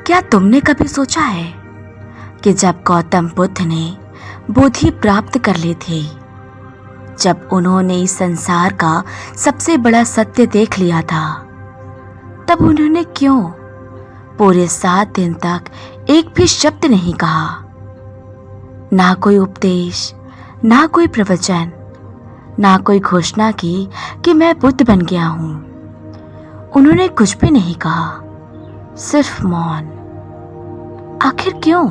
क्या तुमने कभी सोचा है कि जब गौतम बुद्ध ने बुद्धि प्राप्त कर ली थी, जब उन्होंने इस संसार का सबसे बड़ा सत्य देख लिया था, तब उन्होंने क्यों पूरे 7 दिन तक एक भी शब्द नहीं कहा? ना कोई उपदेश, ना कोई प्रवचन, ना कोई घोषणा की कि मैं बुद्ध बन गया हूं। उन्होंने कुछ भी नहीं कहा, सिर्फ मौन। आखिर क्यों?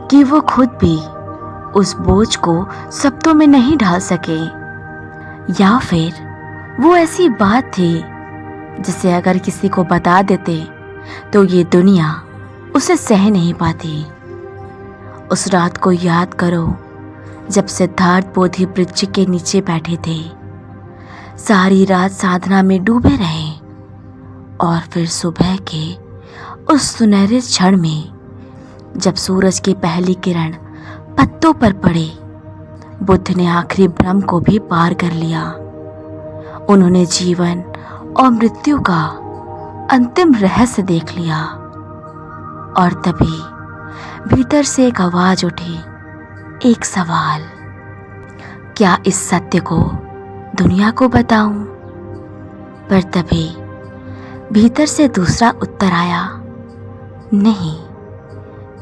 कि वो खुद भी उस बोझ को शब्दों में नहीं ढाल सके, या फिर वो ऐसी बात थी जिसे अगर किसी को बता देते तो ये दुनिया उसे सह नहीं पाती। उस रात को याद करो जब सिद्धार्थ बोधि वृक्ष के नीचे बैठे थे, सारी रात साधना में डूबे रहे और फिर सुबह के उस सुनहरे क्षण में जब सूरज की पहली किरण पत्तों पर पड़े, बुद्ध ने आखिरी भ्रम को भी पार कर लिया। उन्होंने जीवन और मृत्यु का अंतिम रहस्य देख लिया। और तभी भीतर से एक आवाज उठी, एक सवाल, क्या इस सत्य को दुनिया को बताऊं? पर तभी भीतर से दूसरा उत्तर आया, नहीं,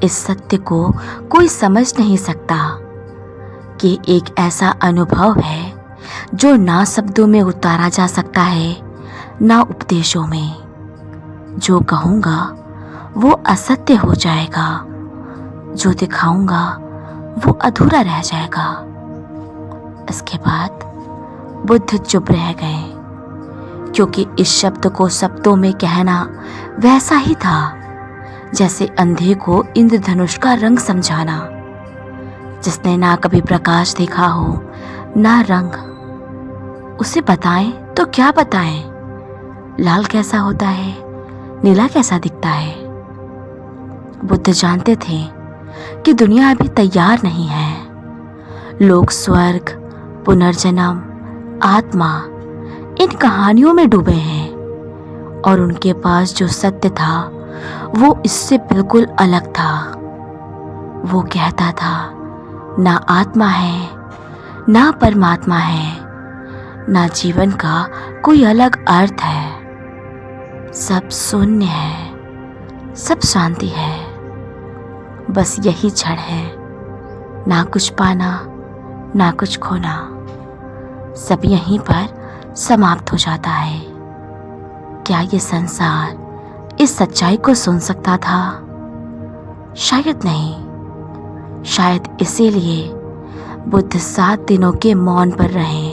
इस सत्य को कोई समझ नहीं सकता कि एक ऐसा अनुभव है जो ना शब्दों में उतारा जा सकता है, ना उपदेशों में। जो कहूँगा वो असत्य हो जाएगा, जो दिखाऊंगा वो अधूरा रह जाएगा। इसके बाद बुद्ध चुप रह गए, क्योंकि इस शब्द को शब्दों में कहना वैसा ही था जैसे अंधे को इंद्रधनुष का रंग समझाना, जिसने ना कभी प्रकाश देखा हो ना रंग। उसे बताएं तो क्या बताएं? लाल कैसा होता है, नीला कैसा दिखता है? बुद्ध जानते थे कि दुनिया अभी तैयार नहीं है। लोग स्वर्ग, पुनर्जन्म, आत्मा, इन कहानियों में डूबे हैं, और उनके पास जो सत्य था वो इससे बिल्कुल अलग था। वो कहता था, ना आत्मा है, ना परमात्मा है, ना जीवन का कोई अलग अर्थ है। सब शून्य है, सब शांति है, बस यही क्षण है, ना कुछ पाना, ना कुछ खोना। सब यहीं पर समाप्त हो जाता है। क्या ये संसार इस सच्चाई को सुन सकता था? शायद नहीं। शायद इसीलिए बुद्ध 7 दिनों के मौन पर रहे।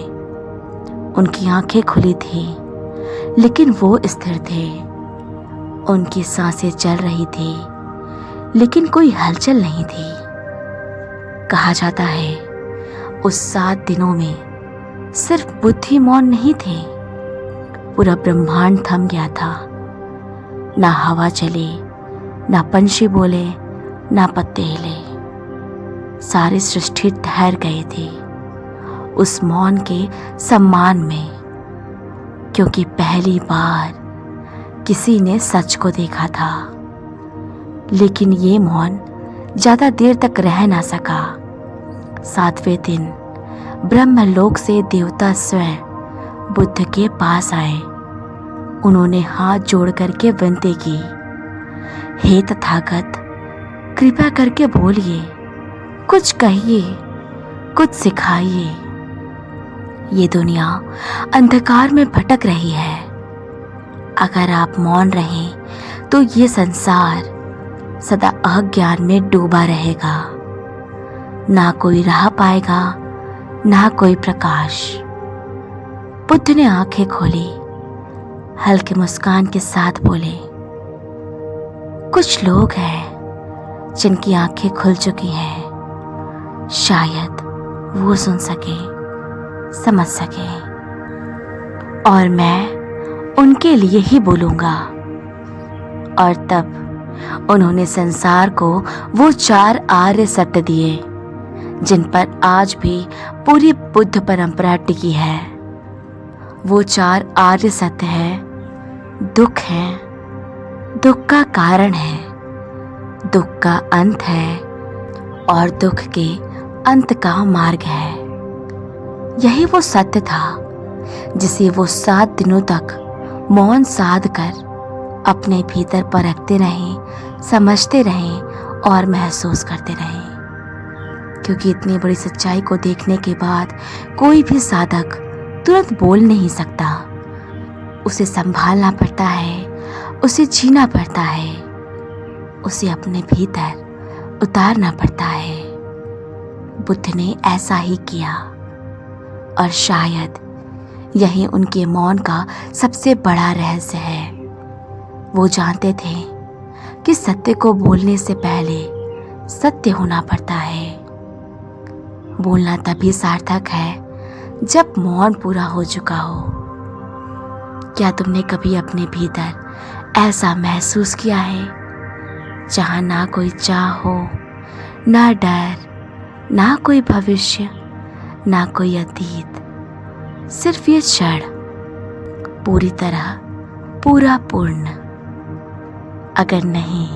उनकी आंखें खुली थी, लेकिन वो स्थिर थे। उनकी सांसें चल रही थी, लेकिन कोई हलचल नहीं थी। कहा जाता है उस 7 दिनों में सिर्फ बुद्ध ही मौन नहीं थे, पूरा ब्रह्मांड थम गया था। ना हवा चली, ना पंछी बोले, ना पत्ते हिले। सारी सृष्टि ठहर गई थी उस मौन के सम्मान में, क्योंकि पहली बार किसी ने सच को देखा था। लेकिन ये मौन ज्यादा देर तक रह ना सका। 7वें दिन ब्रह्मलोक से देवता स्वयं बुद्ध के पास आए। उन्होंने हाथ जोड़ करके विनती की, हे तथागत, कृपा करके बोलिए, कुछ कहिए, कुछ सिखाइए। ये दुनिया अंधकार में भटक रही है। अगर आप मौन रहें तो ये संसार सदा अज्ञान में डूबा रहेगा। ना कोई राह पाएगा, ना कोई प्रकाश। बुद्ध ने आंखें खोली, हल्की मुस्कान के साथ बोले, कुछ लोग हैं जिनकी आंखें खुल चुकी हैं, शायद वो सुन सके, समझ सके, और मैं उनके लिए ही बोलूंगा। और तब उन्होंने संसार को वो 4 आर्य सत्य दिए जिन पर आज भी पूरी बुद्ध परंपरा टिकी है। वो 4 आर्य सत्य है, दुख है, दुख का कारण है, दुख का अंत है और दुख के अंत का मार्ग है। यही वो सत्य था जिसे वो 7 दिनों तक मौन साध कर अपने भीतर परखते रहें, समझते रहें और महसूस करते रहें। क्योंकि इतनी बड़ी सच्चाई को देखने के बाद कोई भी साधक तुरंत बोल नहीं सकता। उसे संभालना पड़ता है, उसे जीना पड़ता है, उसे अपने भीतर उतारना पड़ता है। बुद्ध ने ऐसा ही किया और शायद यही उनके मौन का सबसे बड़ा रहस्य है। वो जानते थे कि सत्य को बोलने से पहले सत्य होना पड़ता है। बोलना तभी सार्थक है जब मौन पूरा हो चुका हो। क्या तुमने कभी अपने भीतर ऐसा महसूस किया है जहाँ ना कोई चाह हो, ना डर, ना कोई भविष्य, ना कोई अतीत, सिर्फ ये क्षण पूरी तरह पूरा पूर्ण? अगर नहीं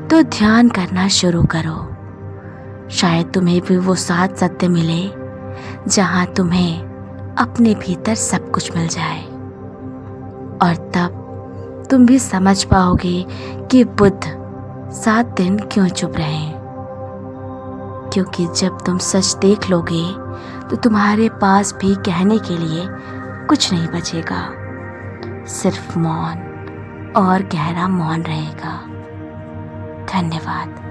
तो ध्यान करना शुरू करो। शायद तुम्हें भी वो 7 सत्य मिले जहां तुम्हें अपने भीतर सब कुछ मिल जाए। और तब तुम भी समझ पाओगे कि बुद्ध 7 दिन क्यों चुप रहे। क्योंकि जब तुम सच देख लोगे तो तुम्हारे पास भी कहने के लिए कुछ नहीं बचेगा, सिर्फ मौन और गहरा मौन रहेगा। धन्यवाद।